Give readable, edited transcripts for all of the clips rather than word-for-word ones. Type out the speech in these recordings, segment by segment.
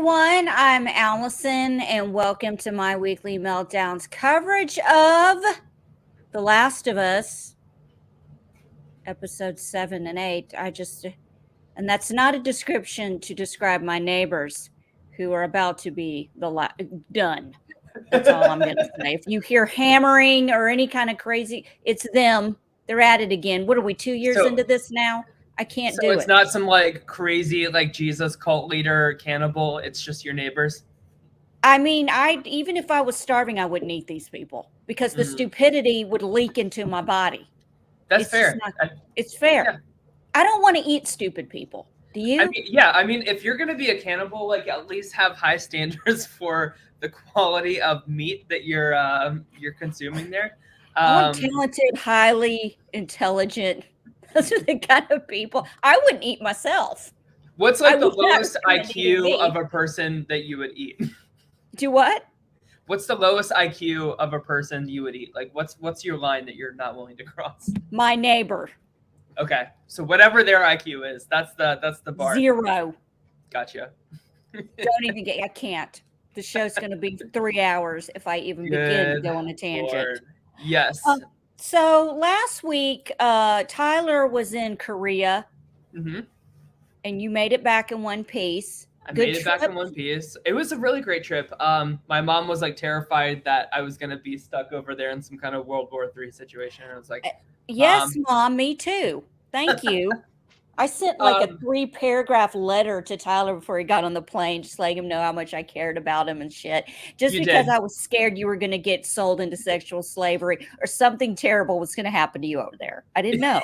everyone. I'm Allison, and welcome to my weekly meltdowns coverage of The Last of Us, episodes 7 and 8. And that's not a description to describe my neighbors who are about to be done. That's all I'm going to say. If you hear hammering or any kind of crazy, it's them. They're at it again. What are we, 2 years into this now? I can't do it. So it's not some like crazy like Jesus cult leader cannibal. It's just your neighbors. I mean, even if I was starving, I wouldn't eat these people because the stupidity would leak into my body. That's fair. It's fair. Yeah. I don't want to eat stupid people. Do you? I mean, if you're gonna be a cannibal, like at least have high standards for the quality of meat that you're consuming there. I want talented, highly intelligent. Those are the kind of people I wouldn't eat myself. What's like the lowest IQ of a person that you would eat? Do what? What's the lowest IQ of a person you would eat? Like, what's your line that you're not willing to cross? My neighbor. Okay, so whatever their IQ is, that's the bar. 0. Gotcha. Don't even get. I can't. The show's going to be 3 hours if I even begin to go on a tangent. Lord. Yes. So last week, Tyler was in Korea, and you made it back in one piece. I made it back in one piece. It was a really great trip. My mom was like terrified that I was gonna be stuck over there in some kind of World War III situation. And I was like, "Yes, Mom, me too. Thank you." I sent like a 3-paragraph letter to Tyler before he got on the plane, just letting him know how much I cared about him and shit. Just because I was scared you were going to get sold into sexual slavery or something terrible was going to happen to you over there. I didn't know.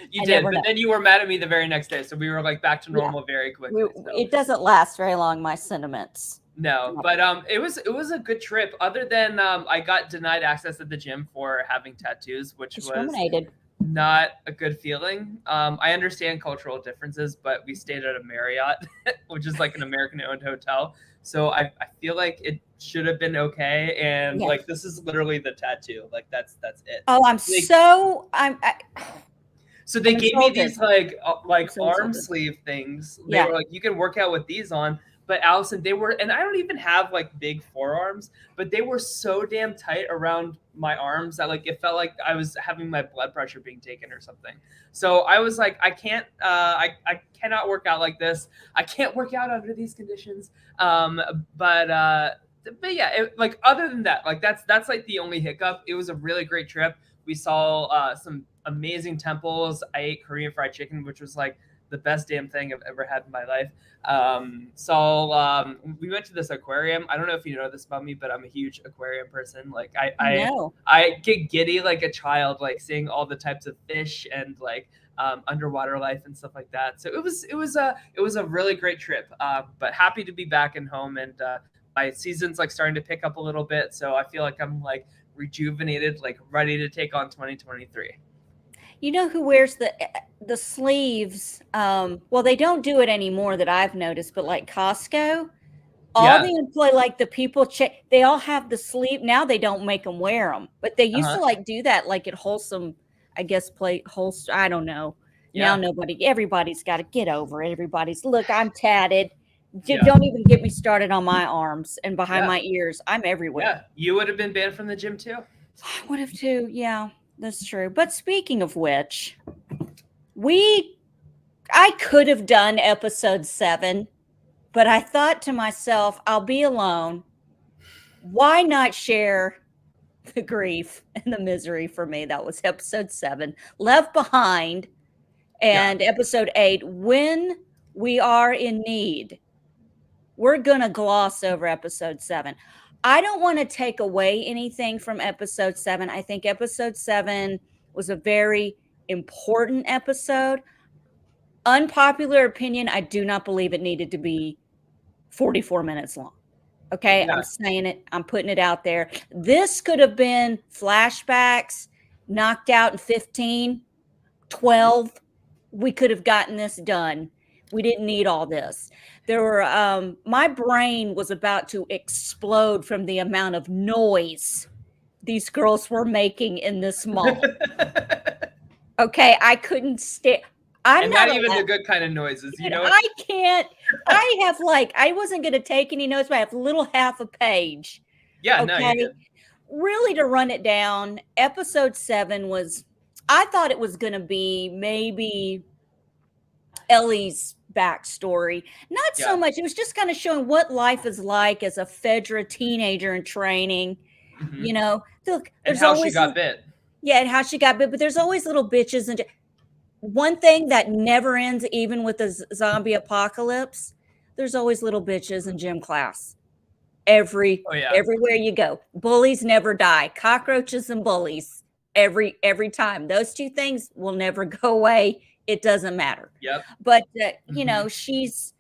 You did, but then you were mad at me the very next day, so we were like back to normal very quickly. It doesn't last very long, my sentiments. No, but it was a good trip. Other than I got denied access at the gym for having tattoos, which was not a good feeling. I understand cultural differences, but we stayed at a Marriott, which is like an American-owned hotel. So I feel like it should have been okay. And like this is literally the tattoo. Like that's it. Oh, So they gave me these like arm sleeve things. They were like, you can work out with these on. But Allison, they were, and I don't even have like big forearms, but they were so damn tight around my arms that like it felt like I was having my blood pressure being taken or something. So I was like, I can't, I cannot work out like this. I can't work out under these conditions. But yeah, like other than that, like that's like the only hiccup. It was a really great trip. We saw some amazing temples. I ate Korean fried chicken, which was like the best damn thing I've ever had in my life. We went to this aquarium. I don't know if you know this about me, but I'm a huge aquarium person. Like I get giddy like a child, like seeing all the types of fish and like underwater life and stuff like that. So it was a really great trip. But happy to be back and home, and my season's like starting to pick up a little bit. So I feel like I'm like rejuvenated, like ready to take on 2023. You know who wears the sleeves? Well, they don't do it anymore that I've noticed, but like Costco, all the employees, like the people they all have the sleeve. Now they don't make them wear them, but they used to like do that, like at Wholesome, I guess, Holster. I don't know. Yeah. Now everybody's got to get over it. Look, I'm tatted. Don't even get me started on my arms and behind my ears. I'm everywhere. Yeah, you would have been banned from the gym too. I would have too. Yeah. That's true. But speaking of which, I could have done episode 7, but I thought to myself, I'll be alone. Why not share the grief and the misery for me? That was episode 7, Left Behind, and episode 8, When We Are in Need. We're going to gloss over episode 7. I don't want to take away anything from episode 7. I think episode 7 was a very important episode. Unpopular opinion, I do not believe it needed to be 44 minutes long. Okay, I'm saying it. I'm putting it out there. This could have been flashbacks, knocked out in 15, 12. We could have gotten this done. We didn't need all this. There were, my brain was about to explode from the amount of noise these girls were making in this mall. Okay, I couldn't stay. And not even the good kind of noises, you know? I can't. I have I wasn't going to take any notes, but I have little half a page. Yeah, no, you're good. Really, to run it down, episode 7 was, I thought it was going to be maybe Ellie's backstory. Not so much. It was just kind of showing what life is like as a Fedra teenager in training. You know, look, and how she got bit. Yeah, and how she got bit. But there's always little bitches. And one thing that never ends, even with the zombie apocalypse, there's always little bitches in gym class. Everywhere you go, bullies never die. Cockroaches and bullies every time. Those two things will never go away. It doesn't matter. Yep. But you know, she's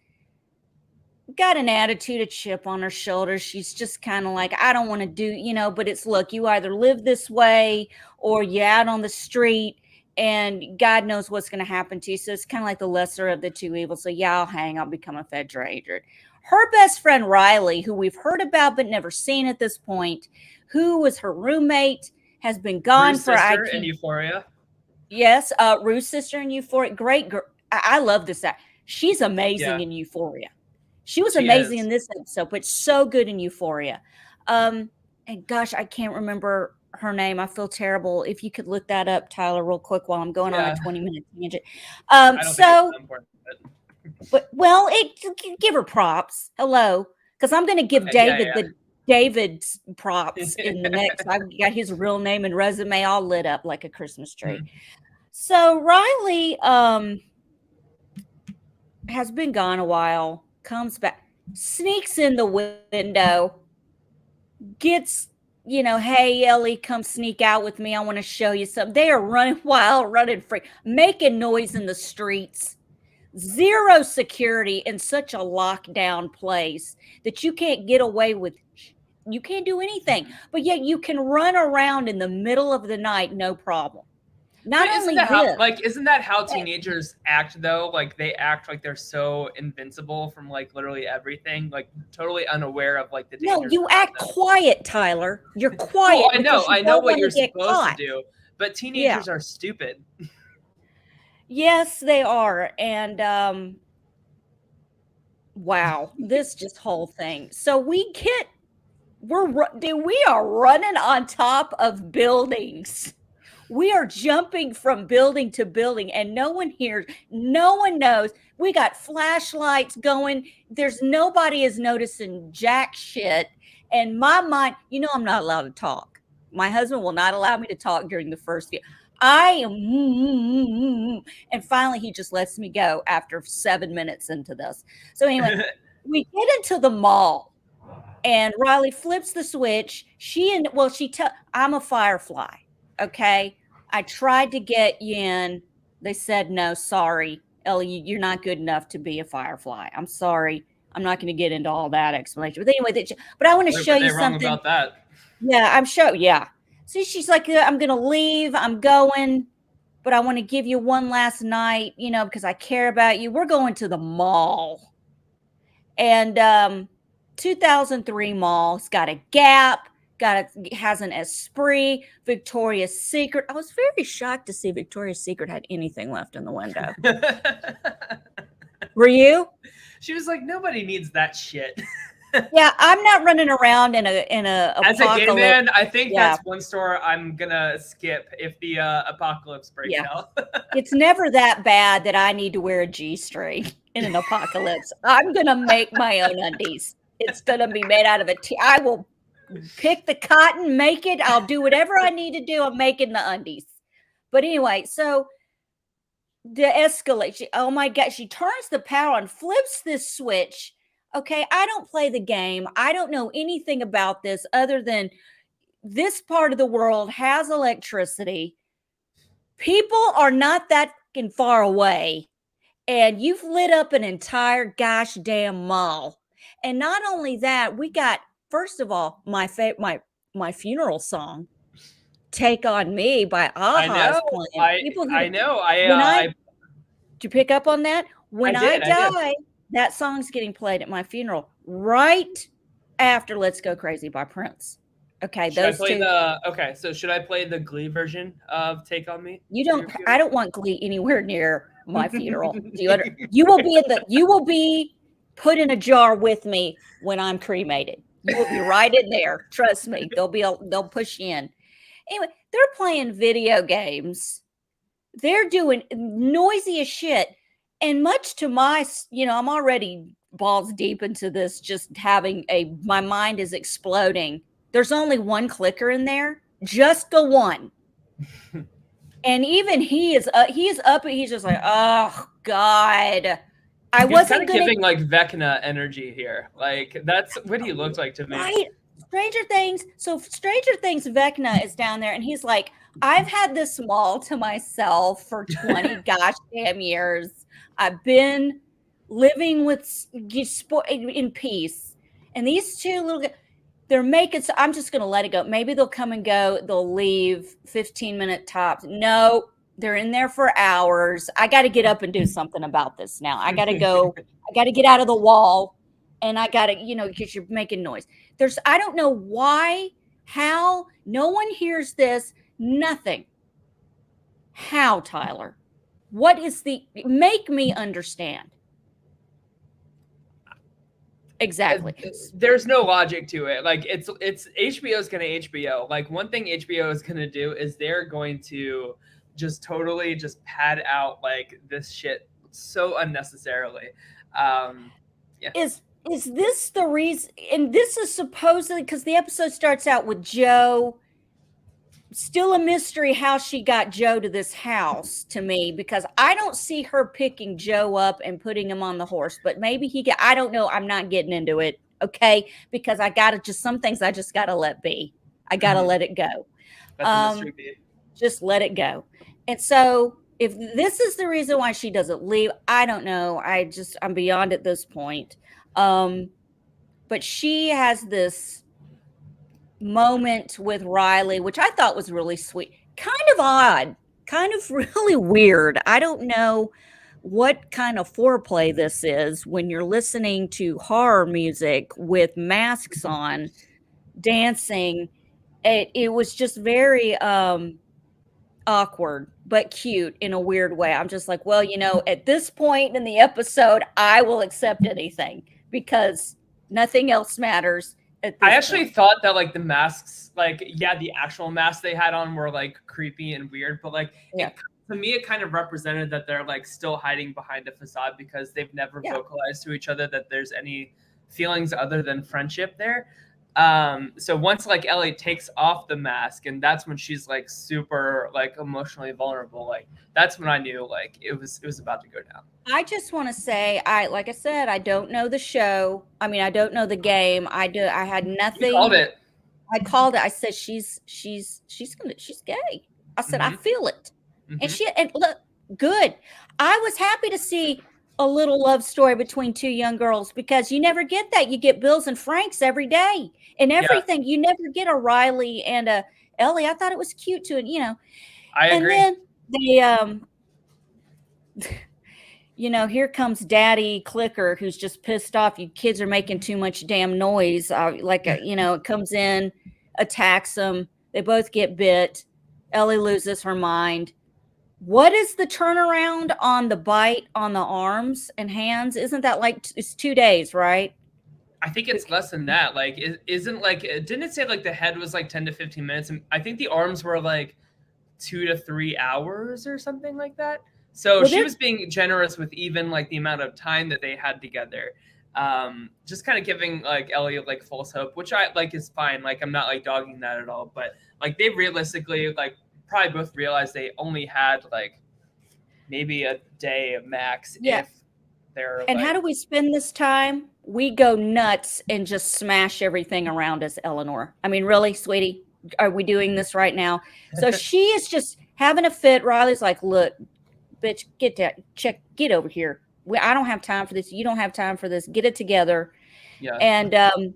got an attitude, a chip on her shoulder. She's just kind of like, I don't want to do, you know. But it's, look, you either live this way or you're out on the street, and God knows what's going to happen to you. So it's kind of like the lesser of the two evils. So yeah, I'll become a Fedra agent. Her best friend, Riley, who we've heard about but never seen at this point, who was her roommate, has been gone Rue's for sister in Euphoria. Yes, Rue's sister in Euphoria. Great girl. I love this act. She's amazing in Euphoria. She was amazing in this episode, but so good in Euphoria. And gosh, I can't remember her name. I feel terrible. If you could look that up, Tyler, real quick while I'm going on a 20-minute tangent. I don't think it's so important. But give her props. Hello, because I'm going to give David's props in the next. I've got his real name and resume all lit up like a Christmas tree. So Riley has been gone a while. Comes back, sneaks in the window, gets, you know, hey Ellie, come sneak out with me. I want to show you something. They are running wild, running free, making noise in the streets. Zero security in such a lockdown place that you can't get away with. You can't do anything, but yet you can run around in the middle of the night, no problem. Isn't that how teenagers act though? Like they act like they're so invincible from like literally everything, like totally unaware of like the dangers. No, you act quiet, Tyler. You're quiet. Oh, I know what you're supposed to do, but teenagers are stupid. Yes, they are. And wow, this just whole thing. So we are running on top of buildings. We are jumping from building to building, and no one hears, no one knows. We got flashlights going. Nobody is noticing jack shit. And my mind, you know, I'm not allowed to talk. My husband will not allow me to talk during the first few. I am, and finally he just lets me go after 7 minutes into this. So anyway, we get into the mall, and Riley flips the switch. I'm a firefly. Okay. I tried to get you in. They said, no, sorry, Ellie, you're not good enough to be a firefly. I'm sorry. I'm not going to get into all that explanation. But anyway, but I want to show you something about that. Yeah, I'm sure. Yeah. See, she's like, I'm going to leave. I'm going, but I want to give you one last night, you know, because I care about you. We're going to the mall. And 2003 mall. It's got a Gap. Has an Esprit, Victoria's Secret. I was very shocked to see Victoria's Secret had anything left in the window. Were you? She was like, nobody needs that shit. Yeah, I'm not running around in a as a gay man. I think that's one store I'm gonna skip if the apocalypse breaks out. It's never that bad that I need to wear a G-string in an apocalypse. I'm gonna make my own undies. It's gonna be made out of I will pick the cotton, make it. I'll do whatever I need to do. I'm making the undies. But anyway, so the escalation. Oh my God. She turns the power on, flips this switch. Okay. I don't play the game. I don't know anything about this other than this part of the world has electricity. People are not that fucking far away. And you've lit up an entire gosh damn mall. And not only that, we got, first of all, my funeral song, "Take on Me" by Aha. I know. Did you pick up on that? When I die, that song's getting played at my funeral right after "Let's Go Crazy" by Prince. Okay, so should I play the Glee version of "Take on Me"? I don't want Glee anywhere near my funeral. You will be put in a jar with me when I'm cremated. You will be right in there. Trust me. They'll push you in. Anyway, they're playing video games. They're doing noisy as shit. And much to my, I'm already balls deep into this, just my mind is exploding. There's only one clicker in there, just the one. And even he is up, he's just like, oh God. I wasn't giving like Vecna energy here. Like that's what he looked like to me. Right. Stranger Things, Vecna is down there and he's like, I've had this mall to myself for 20 gosh damn years. I've been living in peace. And these two little, they're making, so I'm just going to let it go. Maybe they'll come and go. They'll leave 15-minute tops. No, they're in there for hours. I got to get up and do something about this now. I got to go. I got to get out of the wall. And I got to, because you're making noise. I don't know why, how, no one hears this, nothing. How, Tyler? What is make me understand. Exactly. There's no logic to it. Like it's HBO's going to HBO. Like one thing HBO is going to do is they're going to just totally just pad out like this shit so unnecessarily. Yeah. Is this the reason? And this is supposedly because the episode starts out with Joe. Still a mystery how she got Joe to this house to me, because I don't see her picking Joe up and putting him on the horse, but maybe I don't know. I'm not getting into it. Okay. Because some things I just got to let be. I got to let it go. That's a mystery. Just let it go. And so if this is the reason why she doesn't leave, I don't know. I'm beyond at this point. But she has this moment with Riley, which I thought was really sweet, kind of odd, kind of really weird. I don't know what kind of foreplay this is when you're listening to horror music with masks on, dancing. It was just very awkward, but cute in a weird way. I'm just like, well, at this point in the episode, I will accept anything because nothing else matters. I actually thought that like the masks, like, the actual masks they had on were like creepy and weird, but like to me, it kind of represented that they're like still hiding behind a facade because they've never vocalized to each other that there's any feelings other than friendship there. So once like Ellie takes off the mask, and that's when she's like super like emotionally vulnerable, like that's when I knew like it was about to go down. I just want to say, like I said, I don't know the show. I mean, I don't know the game. I had nothing. You called it. I called it. I said she's gay. I said I feel it, and look good. I was happy to see a little love story between two young girls because you never get that. You get Bills and Franks every day and everything. You never get a Riley and a Ellie. I thought it was cute too, I agree. And then here comes Daddy Clicker, who's just pissed off. You kids are making too much damn noise. It comes in, attacks them. They both get bit. Ellie loses her mind. What is the turnaround on the bite on the arms and hands? Isn't that like it's 2 days, right? I think it's less than that. Like, didn't it say like the head was like 10 to 15 minutes? And I think the arms were like 2 to 3 hours or something like that. So she was being generous with even like the amount of time that they had together. Just kind of giving like Ellie like false hope, which I like is fine. Like, I'm not like dogging that at all, but like they realistically like probably both realized they only had like maybe a day max if they're and how do we spend this time? We go nuts and just smash everything around us, Eleanor. I mean, really, sweetie, are we doing this right now? So she is just having a fit. Riley's like, look, bitch, get over here. I don't have time for this. You don't have time for this. Get it together. Yeah. And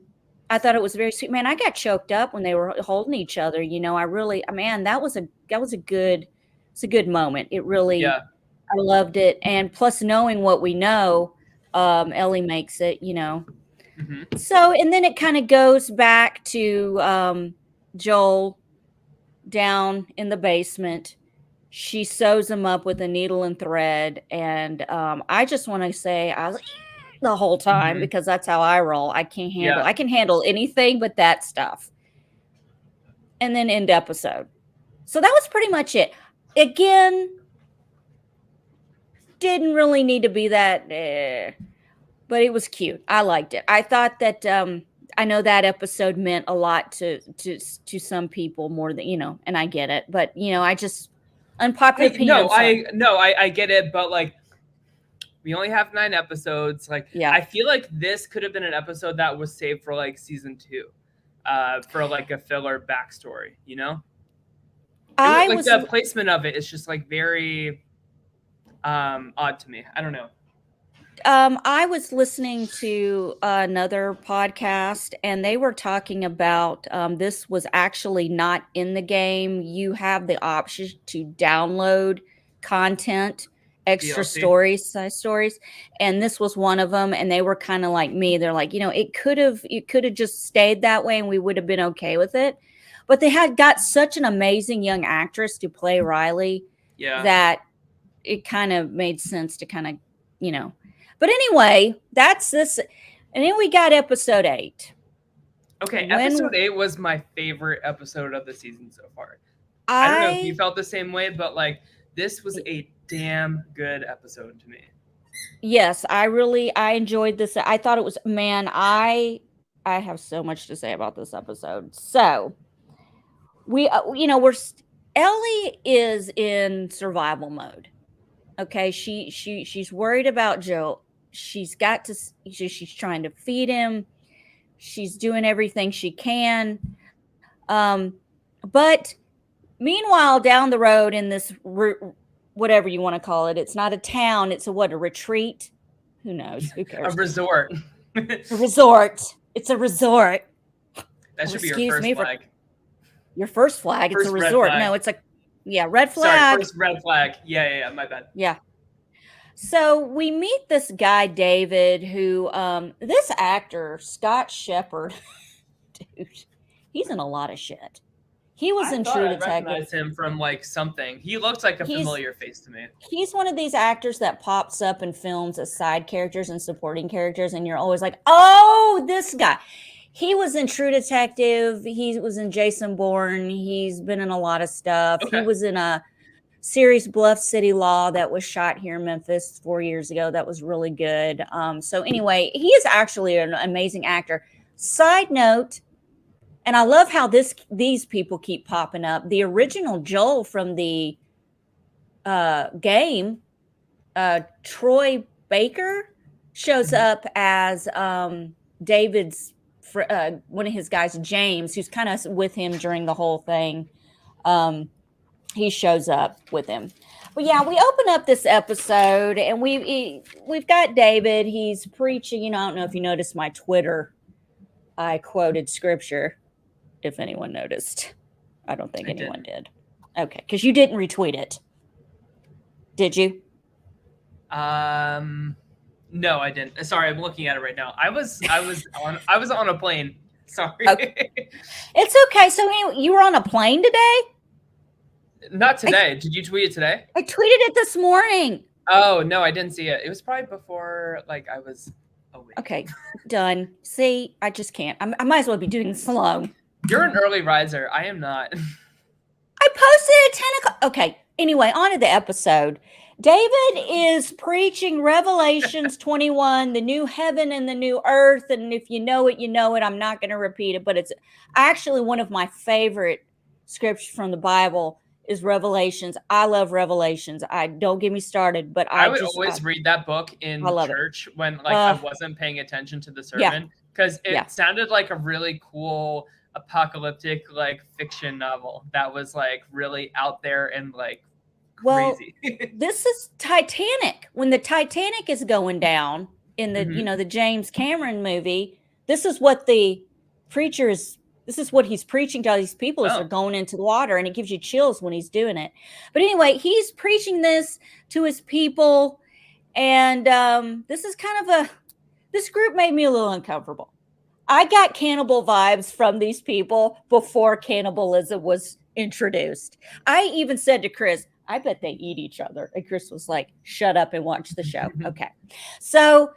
I thought it was very sweet. Man, I got choked up when they were holding each other. That was a good moment. It really, I loved it. And plus knowing what we know, Ellie makes it, So, and then it kind of goes back to Joel down in the basement. she sews them up with a needle and thread. And I just want to say I was the whole time because that's how I roll. I can handle anything but that stuff. And then end episode. So that was pretty much it. Again, didn't really need to be that, but it was cute. I liked it. I thought that I know that episode meant a lot to some people more than, and I get it. But I just unpopular opinion. I get it, but like we only have 9 episodes. Like I feel like this could have been an episode that was saved for like season 2, for like a filler backstory. The placement of it is just like very odd to me. I don't know. I was listening to another podcast, and they were talking about this was actually not in the game. You have the option to download content, extra stories, and this was one of them. And they were kind of like me. They're like, it could have just stayed that way, and we would have been okay with it. But they had got such an amazing young actress to play Riley that it kind of made sense to kind of, But anyway, that's this. And then we got episode 8. Okay, episode 8 was my favorite episode of the season so far. I don't know if you felt the same way, but like this was a damn good episode to me. Yes, I enjoyed this. I thought it was, man, I have so much to say about this episode. So we, Ellie is in survival mode. Okay, she's worried about Joe. She's trying to feed him. She's doing everything she can. But meanwhile, down the road in this whatever you want to call it, it's not a town. It's a retreat? Who knows? Who cares? A resort. A resort. It's a resort. That should be your first flag. Your first flag. It's a resort. No, it's a red flag. Sorry, first red flag. Yeah, my bad. Yeah. So we meet this guy, David, who, this actor, Scott Shepherd, dude, he's in a lot of shit. He was in True Detective. I recognize him from like something. He looks like a familiar face to me. He's one of these actors that pops up in films as side characters and supporting characters, and you're always like, oh, this guy. He was in True Detective. He was in Jason Bourne. He's been in a lot of stuff. Okay. He was in a series, Bluff City Law, that was shot here in Memphis 4 years ago. That was really good. So anyway, he is actually an amazing actor. Side note, and I love how these people keep popping up. The original Joel from the game, Troy Baker, shows up as David's one of his guys, James, who's kind of with him during the whole thing. He shows up with him. But yeah, we open up this episode and we've got David. He's preaching. I don't know if you noticed my Twitter. I quoted scripture, if anyone noticed. I don't think anyone did. Okay, because you didn't retweet it. Did you? No, I didn't. Sorry, I'm looking at it right now. I was on a plane. Sorry. Okay. It's okay. So anyway, you were on a plane today? Not today. Did you tweet it today? I tweeted it this morning. Oh, no, I didn't see it. It was probably before like I was awake. Okay, done. See, I just can't. I might as well be doing this alone. You're an early riser. I am not. I posted at 10 o'clock. Okay, anyway, on to the episode. David is preaching Revelations 21, the new heaven and the new earth. And if you know it, you know it. I'm not going to repeat it, but it's actually one of my favorite scriptures from the Bible is Revelations. I love Revelations. Don't get me started, but I would always read that book in church when I wasn't paying attention to the sermon because it sounded like a really cool apocalyptic like fiction novel that was like really out there and like crazy. Well, this is Titanic. When the Titanic is going down in the the James Cameron movie, this is what the preacher is. This is what he's preaching to all these people as they're going into the water, and it gives you chills when he's doing it. But anyway, he's preaching this to his people, and this is kind of this group made me a little uncomfortable. I got cannibal vibes from these people before cannibalism was introduced. I even said to Chris, I bet they eat each other. And Chris was like, shut up and watch the show. Okay. So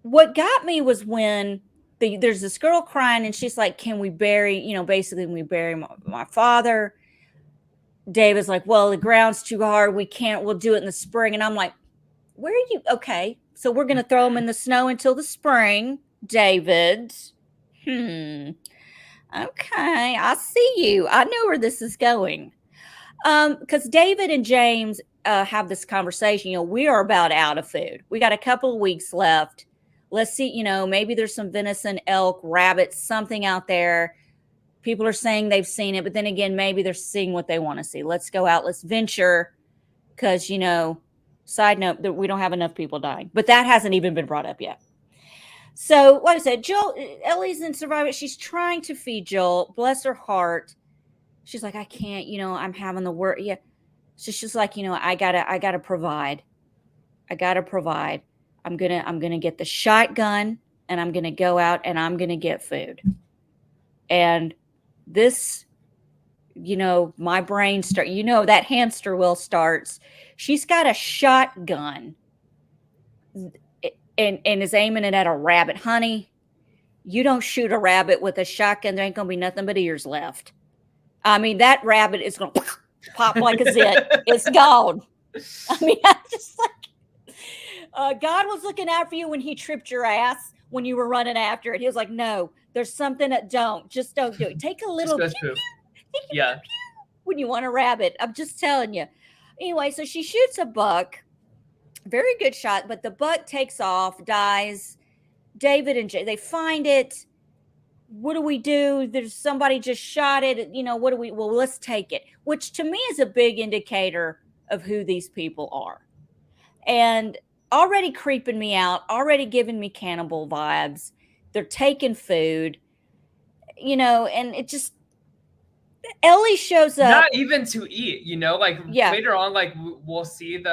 what got me was when there's this girl crying and she's like, can we bury, basically we bury my father. David's like, well, the ground's too hard. We can't, we'll do it in the spring. And I'm like, where are you? Okay. So we're going to throw them in the snow until the spring, David. Okay. I see you. I know where this is going. Because David and James have this conversation. We are about out of food. We got a couple of weeks left. Let's see, maybe there's some venison, elk, rabbit, something out there. People are saying they've seen it, but then again, maybe they're seeing what they want to see. Let's go out. Let's venture. Because, side note, that we don't have enough people dying. But that hasn't even been brought up yet. So, like I said, Ellie's in Survivor. She's trying to feed Joel. Bless her heart. She's like, I can't, I'm having the work. Yeah. So she's like, I gotta provide. I gotta provide. I'm gonna get the shotgun and I'm gonna go out and I'm gonna get food. And this, my brain that hamster wheel starts. She's got a shotgun and is aiming it at a rabbit. Honey, you don't shoot a rabbit with a shotgun. There ain't gonna be nothing but ears left. I mean, that rabbit is going to pop like a zit. It's gone. I mean, I'm just like, God was looking out for you when he tripped your ass when you were running after it. He was like, no, there's something that just don't do it. Take a little yeah. When you want a rabbit. I'm just telling you. Anyway, so she shoots a buck. Very good shot, but the buck takes off, dies. David and Jay, they find it. What do we do? There's somebody just shot it. What do we? Well, let's take it, which to me is a big indicator of who these people are. And already creeping me out, already giving me cannibal vibes. They're taking food, and it just, Ellie shows up. Not even to eat, later on, like we'll see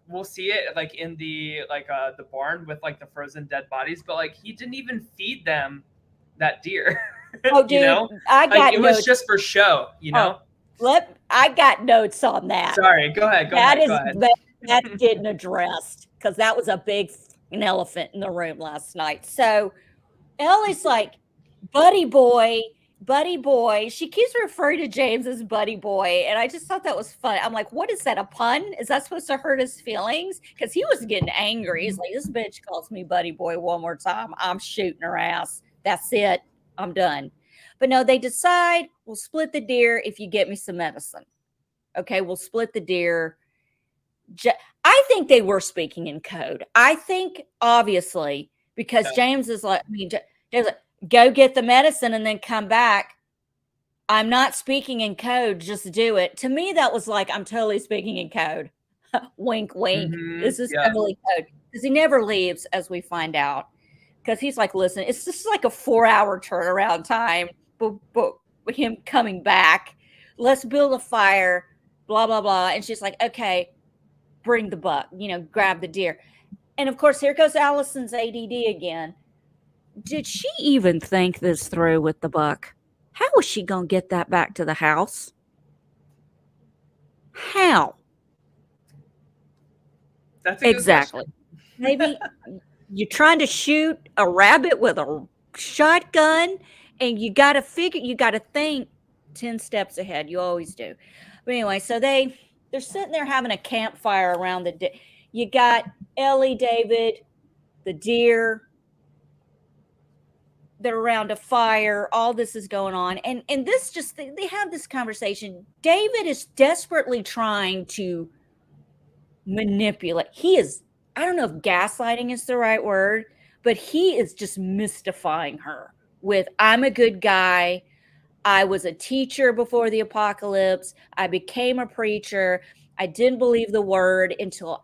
we'll see it like in the barn with like the frozen dead bodies, but like he didn't even feed them that deer. Oh, dude, I got it was just for show, I got notes on that. Sorry, go ahead. That's getting addressed because that was a big elephant in the room last night. So Ellie's like, buddy boy. She keeps referring to James as buddy boy. And I just thought that was fun. I'm like, what is that, a pun? Is that supposed to hurt his feelings? Because he was getting angry. He's like, this bitch calls me buddy boy one more time. I'm shooting her ass. That's it. I'm done. But no, they decide we'll split the deer if you get me some medicine. Okay, we'll split the deer. I think they were speaking in code. I think, obviously, because James is like, James like, go get the medicine and then come back. I'm not speaking in code. Just do it. To me, that was like, I'm totally speaking in code. Wink, wink. Mm-hmm. This is totally code. Because he never leaves, as we find out. Because he's like, listen, it's just like a 4-hour turnaround time. But him coming back. Let's build a fire. Blah, blah, blah. And she's like, okay, bring the buck. Grab the deer. And, of course, here goes Allison's ADD again. Did she even think this through with the buck? How was she going to get that back to the house? How? That's a exactly. Maybe you're trying to shoot a rabbit with a shotgun and you got to think 10 steps ahead. You always do. But anyway, so they're sitting there having a campfire around you got Ellie, David, the deer. They're around a fire. All this is going on. And this just, they have this conversation. David is desperately trying to manipulate. He is, I don't know if gaslighting is the right word, but he is just mystifying her with, I'm a good guy. I was a teacher before the apocalypse. I became a preacher. I didn't believe the word until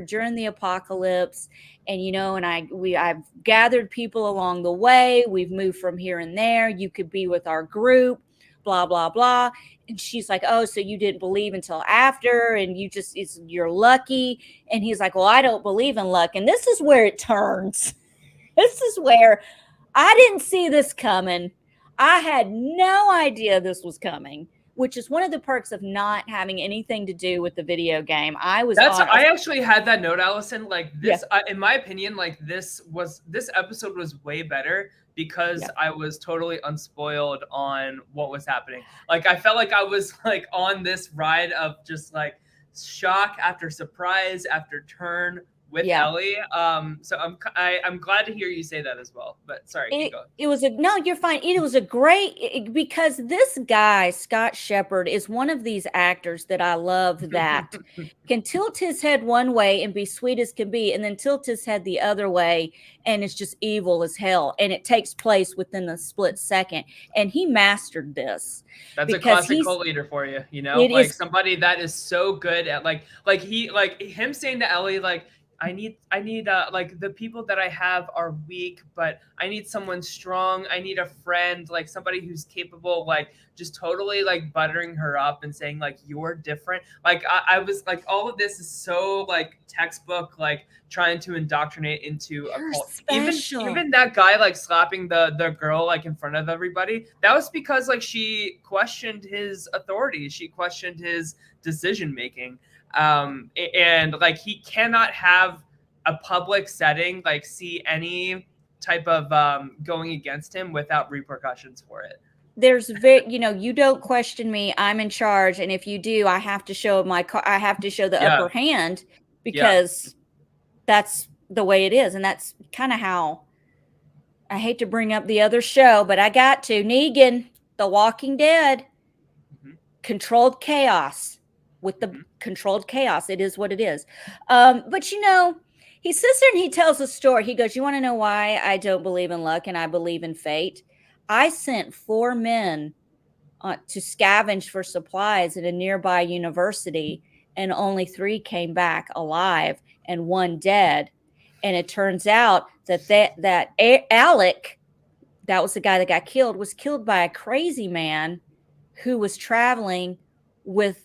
during the apocalypse. And, I've gathered people along the way. We've moved from here and there. You could be with our group, blah, blah, blah. And she's like, oh, so you didn't believe until after and you're lucky. And he's like, well, I don't believe in luck. And this is where it turns. This is where I didn't see this coming. I had no idea this was coming. which is one of the perks of not having anything to do with the video game. I actually had that note, Allison. Like this, in my opinion, like this episode was way better because I was totally unspoiled on what was happening. Like I felt like I was like on this ride of just like shock after surprise after turn with Ellie. So I'm glad to hear you say that as well. But sorry, keep going. You're fine. It was a great because this guy, Scott Shepherd, is one of these actors that I love that can tilt his head one way and be sweet as can be, and then tilt his head the other way and it's just evil as hell. And it takes place within a split second. And he mastered this. That's a classic cult leader for you, you know, like somebody that is so good at like him saying to Ellie, like, I need like the people that I have are weak, but I need someone strong. I need a friend, like somebody who's capable, like just totally like buttering her up and saying like, you're different. Like I was like, all of this is so like textbook, like trying to indoctrinate into a cult. Even that guy like slapping the girl like in front of everybody, that was because like she questioned his authority. She questioned his decision making. And like he cannot have a public setting like see any type of going against him without repercussions for it. There's you don't question me, I'm in charge, and if you do, I have to show the upper hand because that's the way it is. And that's kind of how, I hate to bring up the other show, but I got to, Negan, The Walking Dead, controlled chaos. With the controlled chaos, it is what it is. But you know, he sits there and he tells a story. He goes, you want to know why I don't believe in luck and I believe in fate? I sent 4 men to scavenge for supplies at a nearby university, and only 3 came back alive and 1 dead. And it turns out that Alec, that was the guy that got killed, was killed by a crazy man who was traveling with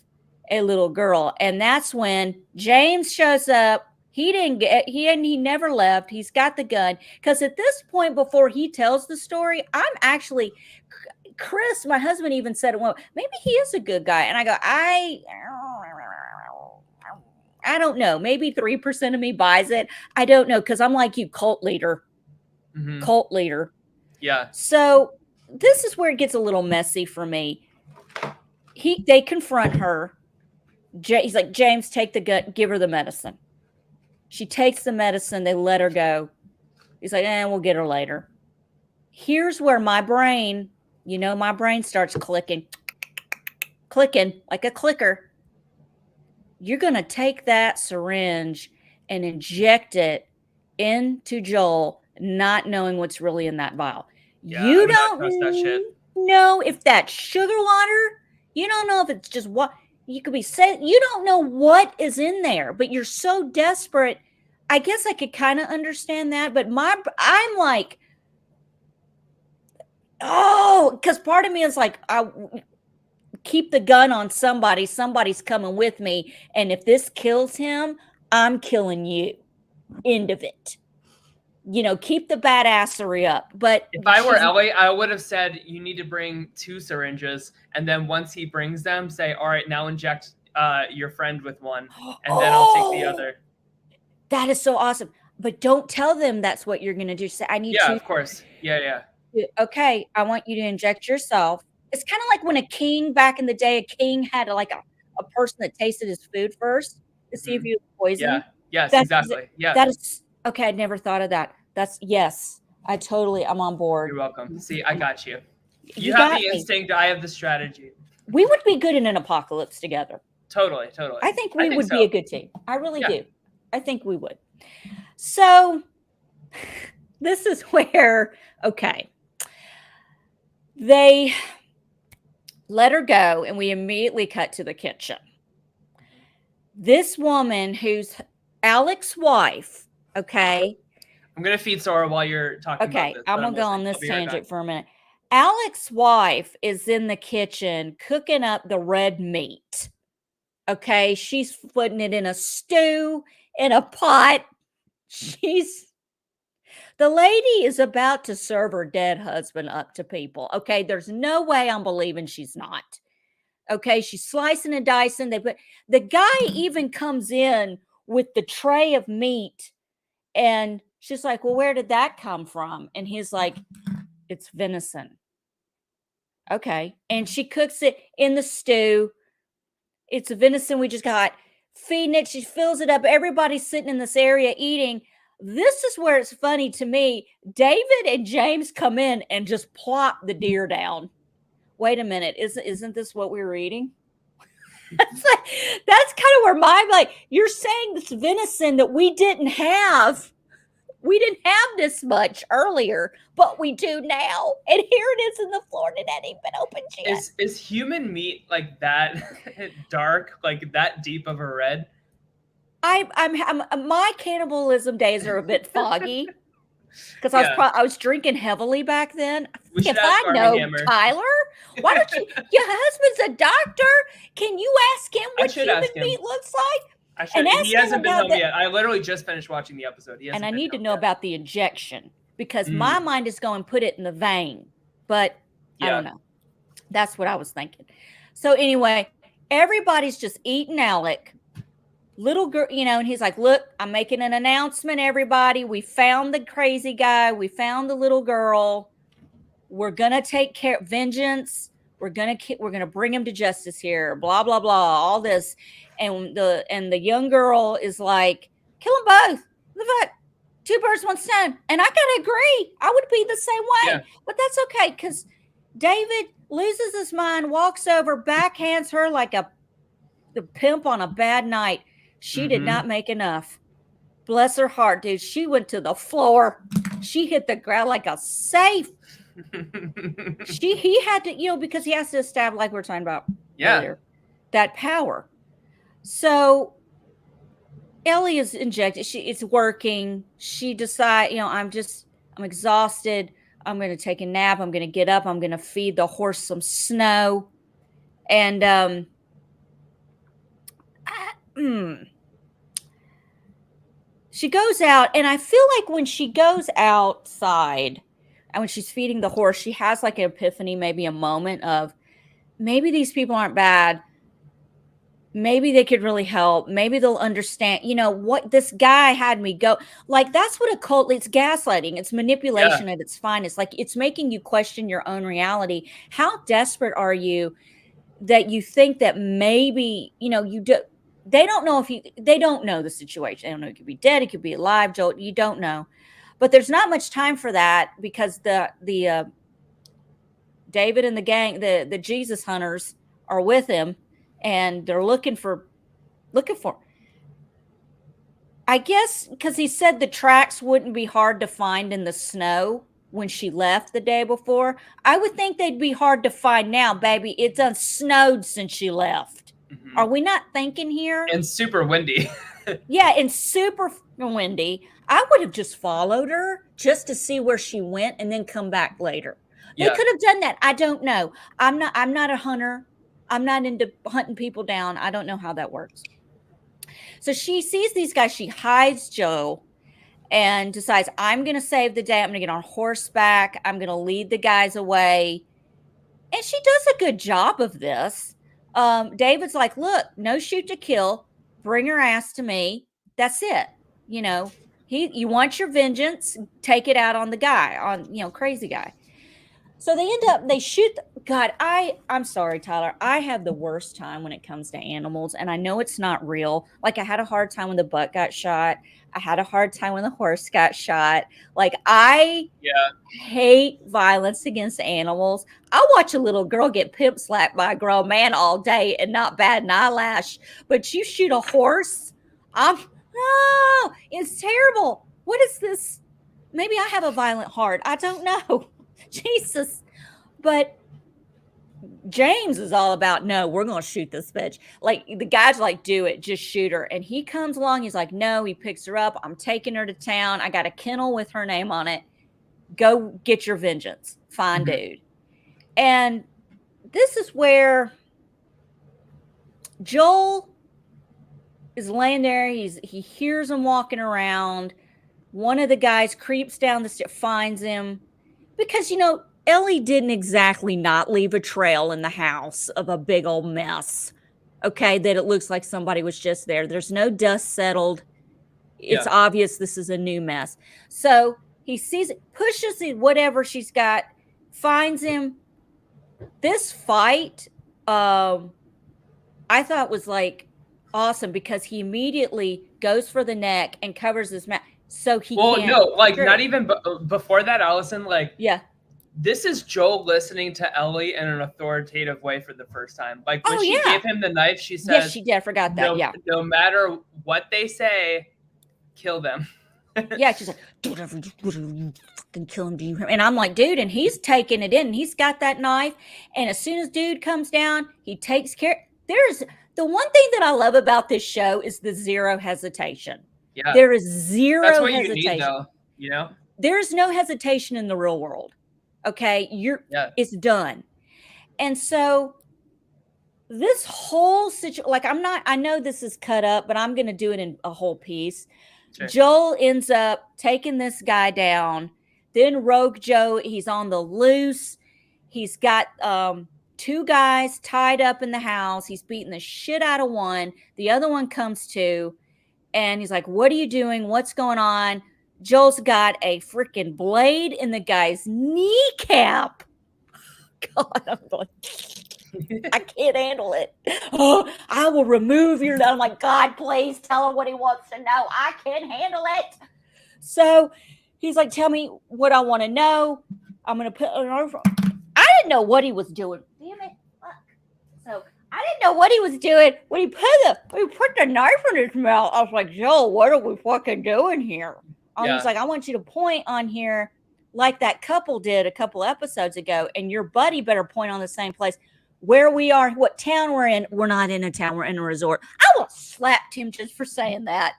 a little girl. And that's when James shows up. He never left. He's got the gun. Because at this point, before he tells the story, I'm actually, Chris, my husband, even said, well, maybe he is a good guy. And I go, I don't know. Maybe 3% of me buys it. I don't know. Because I'm like you, cult leader. Cult leader. Yeah. So this is where it gets a little messy for me. They confront her. He's like, James, take the gun, give her the medicine. She takes the medicine. They let her go. He's like, we'll get her later. Here's where my brain starts clicking like a clicker. You're going to take that syringe and inject it into Joel, not knowing what's really in that vial. Yeah, you don't know if that's sugar water. You don't know if it's just what. You could be saying, you don't know what is in there, but you're so desperate. I guess I could kind of understand that, but I'm like, because part of me is like, I keep the gun on somebody. Somebody's coming with me, and if this kills him, I'm killing you. End of it. Keep the badassery up. But if I were Ellie, I would have said, you need to bring 2 syringes. And then once he brings them, say, all right, now inject your friend with one. And then I'll take the other. That is so awesome. But don't tell them that's what you're going to do. Say, I need to. Yeah, of course. Yeah. Okay, I want you to inject yourself. It's kind of like when a king back in the day, a king had a person that tasted his food first to see if he was poisoned. Yeah. Yes, exactly. Yeah. That is. Okay, I'd never thought of that. I'm on board. You're welcome. See, I got you. You have the instinct. I have the strategy. We would be good in an apocalypse together. Totally. I think we would be a good team. I really do. I think we would. So this is where, they let her go, and we immediately cut to the kitchen. This woman who's Alec's wife, I'm going to feed Sora while you're talking about this. I'm going to go on this tangent for a minute. Alec's wife is in the kitchen cooking up the red meat. She's putting it in a stew, in a pot. The lady is about to serve her dead husband up to people. There's no way I'm believing she's not. Okay, she's slicing and dicing. The guy even comes in with the tray of meat, and she's like, well, where did that come from? And he's like, it's venison. Okay. And she cooks it in the stew. It's a venison we just got, feeding it. She fills it up. Everybody's sitting in this area eating. This is where it's funny to me. David and James come in and just plop the deer down. Wait a minute. Isn't this what we were eating? That's kind of where my, like, you're saying this venison that we didn't have. We didn't have this much earlier, but we do now. And here it is in the floor, and it hadn't even been opened yet. Is human meat like that dark, like that deep of a red? My cannibalism days are a bit foggy because I was drinking heavily back then. If I know, Tyler, why don't you? Your husband's a doctor. Can you ask him what human meat looks like? He hasn't been home yet. I literally just finished watching the episode. And I need to know about the injection because my mind is going, put it in the vein. But I don't know. That's what I was thinking. So anyway, everybody's just eating Alec. Little girl, and he's like, look, I'm making an announcement, everybody. We found the crazy guy. We found the little girl. We're going to take care of vengeance. We're gonna bring him to justice here. Blah, blah, blah, all this. And the young girl is like, kill them both. Look, 2 birds, 1 stone. And I gotta agree. I would be the same way. But that's okay, because David loses his mind, walks over, backhands her like the pimp on a bad night. She did not make enough. Bless her heart, dude. She went to the floor. She hit the ground like a safe. He had to, because he has to establish, like we were talking about earlier, that power. So Ellie is injected. It's working. She decides, I'm exhausted. I'm going to take a nap. I'm going to get up. I'm going to feed the horse some snow. And she goes out, and I feel like when she goes outside and when she's feeding the horse, she has like an epiphany, maybe a moment of, maybe these people aren't bad. Maybe they could really help. Maybe they'll understand, what this guy had me go. Like, that's what a cult, it's gaslighting. It's manipulation at its finest. Like, it's making you question your own reality. How desperate are you that you think that maybe, you do. They don't know they don't know the situation. They don't know, it could be dead. It could be alive, Joel. You don't know. But there's not much time for that because the David and the gang, the Jesus hunters are with him. And they're looking for, I guess, because he said the tracks wouldn't be hard to find in the snow when she left the day before. I would think they'd be hard to find now, baby. It's unsnowed since she left. Are we not thinking here? And super windy. And super windy. I would have just followed her just to see where she went and then come back later. They could have done that. I don't know. I'm not a hunter. I'm not into hunting people down. I don't know how that works. So she sees these guys. She hides Joe and decides, I'm going to save the day. I'm going to get on horseback. I'm going to lead the guys away. And she does a good job of this. David's like, look, no shoot to kill. Bring her ass to me. That's it. You want your vengeance. Take it out on the guy, crazy guy. So they shoot. God, I'm sorry, Tyler. I have the worst time when it comes to animals. And I know it's not real. Like, I had a hard time when the buck got shot. I had a hard time when the horse got shot. Like, I hate violence against animals. I watch a little girl get pimp slapped by a grown man all day and not bat an eyelash. But you shoot a horse? It's terrible. What is this? Maybe I have a violent heart. I don't know. Jesus. But James is all about, no, we're going to shoot this bitch. Like, the guy's like, do it. Just shoot her. And he comes along. He's like, no. He picks her up. I'm taking her to town. I got a kennel with her name on it. Go get your vengeance. Fine, dude. And this is where Joel is laying there. He hears him walking around. One of the guys creeps down the stairs, finds him. Because, Ellie didn't exactly not leave a trail in the house of a big old mess. Okay, that it looks like somebody was just there. There's no dust settled. It's obvious this is a new mess. So he sees it, pushes it, whatever she's got, finds him. This fight, I thought was like awesome because he immediately goes for the neck and covers his mouth so he can't. Well, no, like not even before that, Allison, like this is Joel listening to Ellie in an authoritative way for the first time. Like when she gave him the knife, she said, yes, she did. I forgot that. No matter what they say, kill them. Yeah, she's like, do whatever you fucking kill him. And I'm like, dude, and he's taking it in. And he's got that knife. And as soon as dude comes down, he takes care. There's the one thing that I love about this show is the zero hesitation. Yeah. There is zero That's what hesitation. You need, though, you know? There's no hesitation in the real world. Okay. It's done. And so this whole situation, like I know this is cut up, but I'm going to do it in a whole piece. Sure. Joel ends up taking this guy down. Then Rogue Joe, he's on the loose. He's got 2 guys tied up in the house. He's beating the shit out of one. The other one comes to, and he's like, what are you doing? What's going on? Joel's got a freaking blade in the guy's kneecap. God, I'm like, I can't handle it. Oh, I will remove your. I'm like, God, please tell him what he wants to know. I can't handle it. So he's like, tell me what I want to know. I'm going to put an over. I didn't know what he was doing. Damn it. Fuck. So I didn't know what he was doing when he put the knife in his mouth. I was like, Joel, what are we fucking doing here? He's like, I want you to point on here like that couple did a couple episodes ago, and your buddy better point on the same place. Where we are, what town we're in. We're not in a town. We're in a resort. I would have slapped him just for saying that.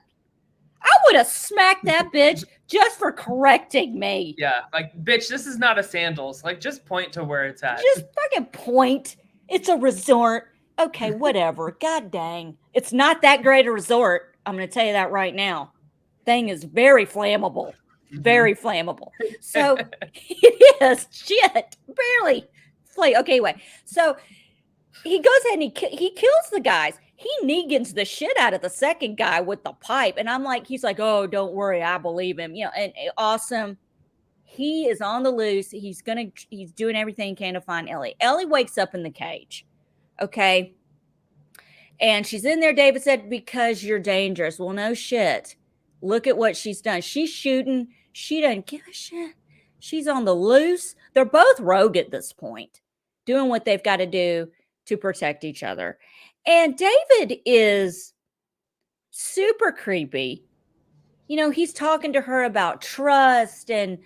I would have smacked that bitch just for correcting me. Yeah, like, bitch, this is not a Sandals. Like, just point to where it's at. Just fucking point. It's a resort. Okay, whatever. God dang. It's not that great a resort. I'm going to tell you that right now. Thing is very flammable. Very flammable. So it is. Shit. Barely. Okay, anyway. So he goes ahead and he kills the guys. He Negans the shit out of the second guy with the pipe. And I'm like, he's like, oh, don't worry. I believe him. You know, and awesome. He is on the loose. He's doing everything he can to find Ellie. Ellie wakes up in the cage. Okay. And she's in there, David said, because you're dangerous. Well, no shit. Look at what she's done. She's shooting. She doesn't give a shit. She's on the loose. They're both rogue at this point, doing what they've got to do to protect each other. And David is super creepy. You know, he's talking to her about trust and,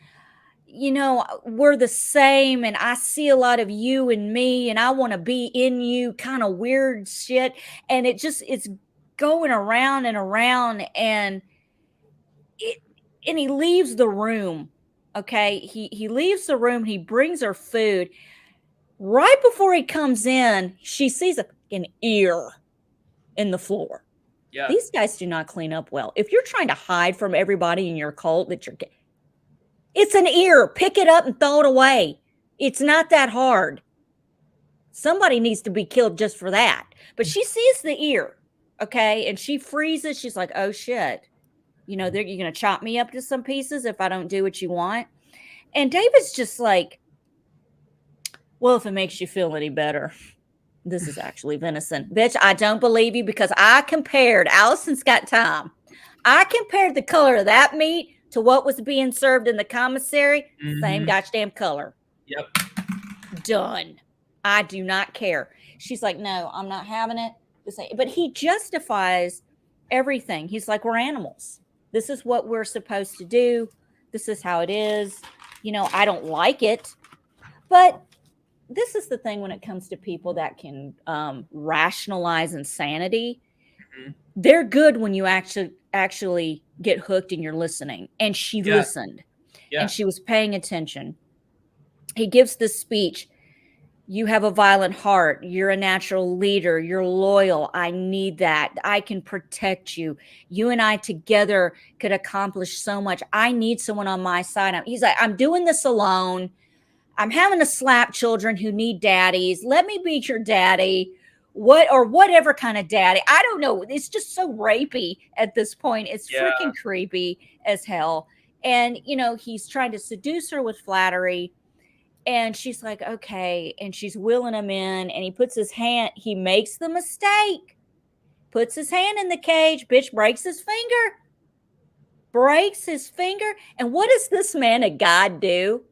you know, we're the same and I see a lot of you in me and I want to be in you, kind of weird shit. And it's going around and around and he leaves the room. Okay. He leaves the room. He brings her food. Right before he comes in, she sees an ear in the floor. Yeah. These guys do not clean up well. If you're trying to hide from everybody in your cult it's an ear. Pick it up and throw it away. It's not that hard. Somebody needs to be killed just for that. But she sees the ear. Okay. And she freezes. She's like, oh shit. You know, you're going to chop me up to some pieces if I don't do what you want. And David's just like, well, if it makes you feel any better, this is actually venison. Bitch, I don't believe you because I compared, Allison's got time. I compared the color of that meat to what was being served in the commissary. Mm-hmm. Same goddamn color. Yep. Done. I do not care. She's like, no, I'm not having it. But he justifies everything. He's like, we're animals. This is what we're supposed to do. This is how it is. You know, I don't like it. But this is the thing when it comes to people that can rationalize insanity. Mm-hmm. They're good when you actually get hooked and you're listening. And she listened. Yeah. And she was paying attention. He gives this speech. You have a violent heart. You're a natural leader. You're loyal. I need that. I can protect you. You and I together could accomplish so much. I need someone on my side. He's like, I'm doing this alone. I'm having to slap children who need daddies. Let me be your daddy. Whatever kind of daddy. I don't know. It's just so rapey at this point. It's freaking creepy as hell. And, he's trying to seduce her with flattery. And she's like, okay. And she's wheeling him in. And he makes the mistake. Puts his hand in the cage. Bitch breaks his finger. And what does this man of God do?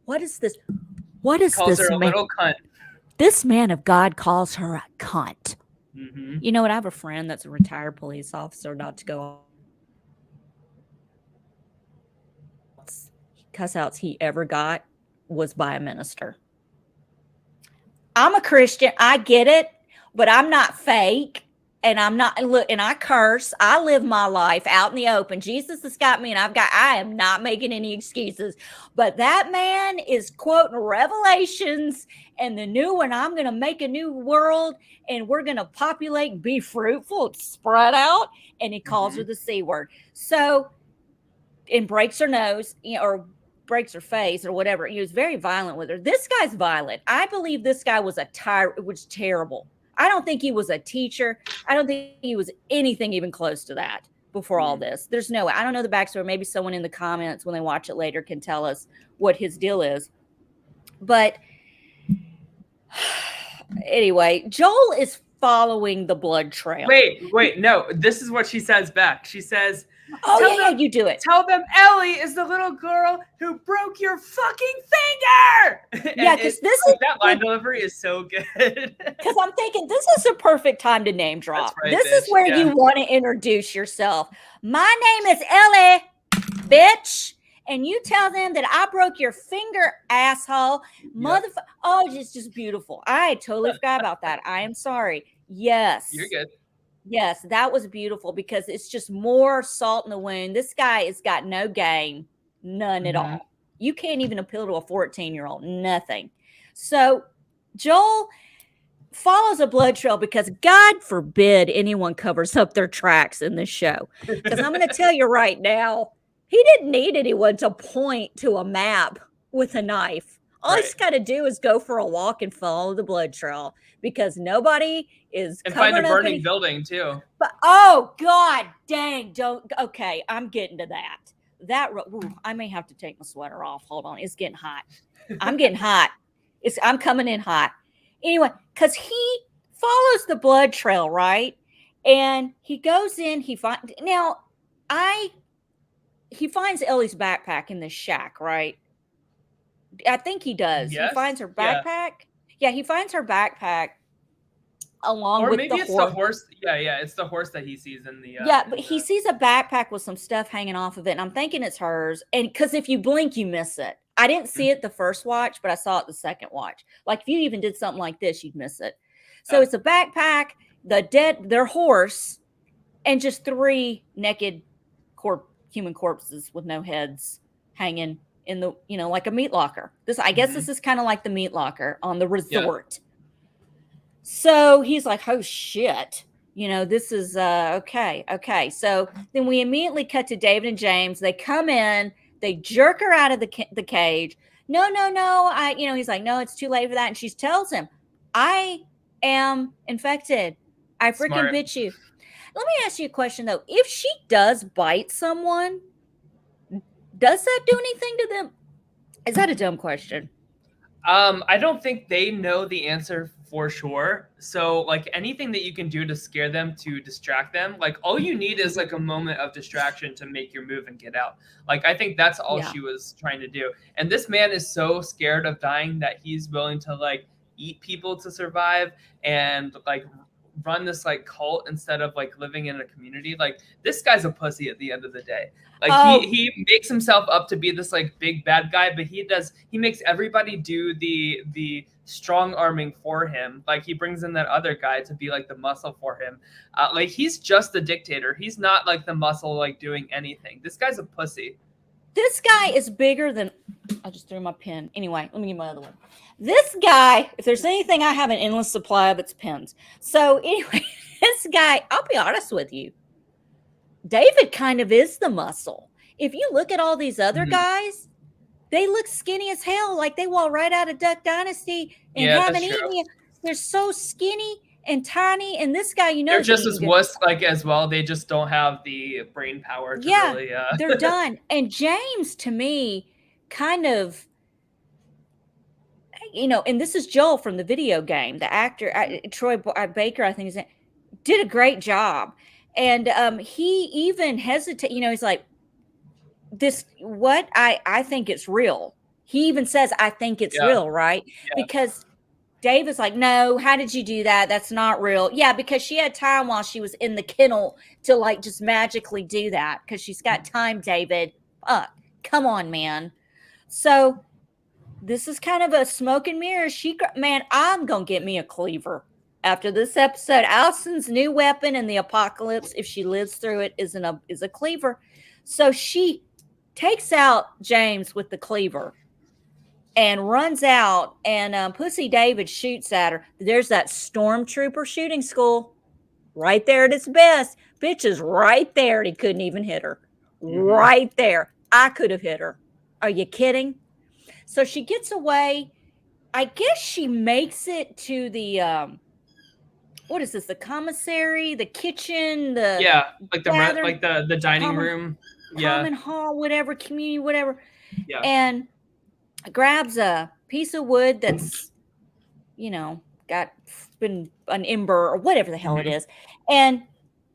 What is this? What is calls this her a man? little cunt. This man of God calls her a cunt. Mm-hmm. You know what? I have a friend that's a retired police officer, not to go on. Cuss outs he ever got was by a minister. I'm a Christian. I get it, but I'm not fake. And I curse. I live my life out in the open. Jesus has got me, and I am not making any excuses. But that man is quoting Revelations and the new one. I'm going to make a new world, and we're going to populate, be fruitful, spread out. And he calls her the C word. So, and breaks her nose, or breaks her face or whatever. He was very violent with her. This guy's violent. I believe this guy was was terrible. I don't think he was a teacher. I don't think he was anything even close to that before all this. There's no way. I don't know the backstory. Maybe someone in the comments when they watch it later can tell us what his deal is. But anyway, Joel is following the blood trail. Wait, no. This is what she says back. She says, you do it. Tell them Ellie is the little girl who broke your fucking finger. Yeah, because that line delivery is so good. Because I'm thinking this is a perfect time to name drop. Right, this bitch. is where you want to introduce yourself. My name is Ellie, bitch. And you tell them that I broke your finger, asshole. Motherfucker. Oh, it's just beautiful. I totally forgot about that. I am sorry. Yes. You're good. Yes, that was beautiful because it's just more salt in the wound. This guy has got no game, none at all. You can't even appeal to a 14-year-old, nothing. So Joel follows a blood trail because God forbid anyone covers up their tracks in this show. Because I'm going to tell you right now, he didn't need anyone to point to a map with a knife. All he's got to do is go for a walk and follow the blood trail because nobody is and find a burning building too. But oh god dang, okay, I'm getting to that. I may have to take my sweater off. Hold on, it's getting hot. I'm getting hot. I'm coming in hot. Anyway, because he follows the blood trail, right? And he goes in, he finds Ellie's backpack in the shack, right? I think he does. Yes. He finds her backpack. Yeah, he finds her backpack along with the horse. Or maybe it's the horse. Yeah, it's the horse that he sees in the... but he sees a backpack with some stuff hanging off of it, and I'm thinking it's hers. And because if you blink, you miss it. I didn't see it the first watch, but I saw it the second watch. Like, if you even did something like this, you'd miss it. So it's a backpack, their horse, and just 3 naked human corpses with no heads hanging in the, like a meat locker. I guess this is kind of like the meat locker on the resort. Yeah. So he's like, oh shit, this is okay. So then we immediately cut to David and James. They come in, they jerk her out of the cage. No. He's like, no, it's too late for that. And she tells him, I am infected. I freaking bit you. Let me ask you a question though. If she does bite someone, does that do anything to them? Is that a dumb question? I don't think they know the answer for sure. So like anything that you can do to scare them, to distract them, like all you need is like a moment of distraction to make your move and get out. Like I think that's all she was trying to do. And this man is so scared of dying that he's willing to like eat people to survive and like run this like cult instead of like living in a community. Like this guy's a pussy at the end of the day. Like he makes himself up to be this like big bad guy, but he makes everybody do the strong arming for him. Like he brings in that other guy to be like the muscle for him. Like he's just the dictator. He's not like the muscle like doing anything. This guy's a pussy. This guy is bigger than... I just threw my pen. Anyway, let me get my other one. This guy, if there's anything I have an endless supply of, it's pens. So anyway, this guy, I'll be honest with you, David kind of is the muscle. If you look at all these other guys, They look skinny as hell, like they walk right out of Duck Dynasty and haven't eaten yet. They're so skinny and tiny, and this guy, you know, they're just as wuss like as well. They just don't have the brain power to really. They're done. And James, to me, kind of, you know, and this is Joel from the video game, the actor, Troy Baker, I think, did a great job. And he even hesitated, you know, he's like, this, what I think it's real. He even says, I think it's real, right? Because Dave is like, no, how did you do that? That's not real. Yeah, because she had time while she was in the kennel to like just magically do that because she's got time, David. Come on, man. So this is kind of a smoke and mirrors. Man, I'm going to get me a cleaver after this episode. Allison's new weapon in the apocalypse, if she lives through it, is a cleaver. So she takes out James with the cleaver and runs out, and Pussy David shoots at her. There's that stormtrooper shooting school right there at its best. Bitch is right there, and he couldn't even hit her. Right there. I could have hit her. Are you kidding? So she gets away. I guess she makes it to the what is this? The commissary, the kitchen, the like the dining room, common hall, whatever, community, whatever. Yeah, and grabs a piece of wood that's, you know, been an ember or whatever the hell it is, and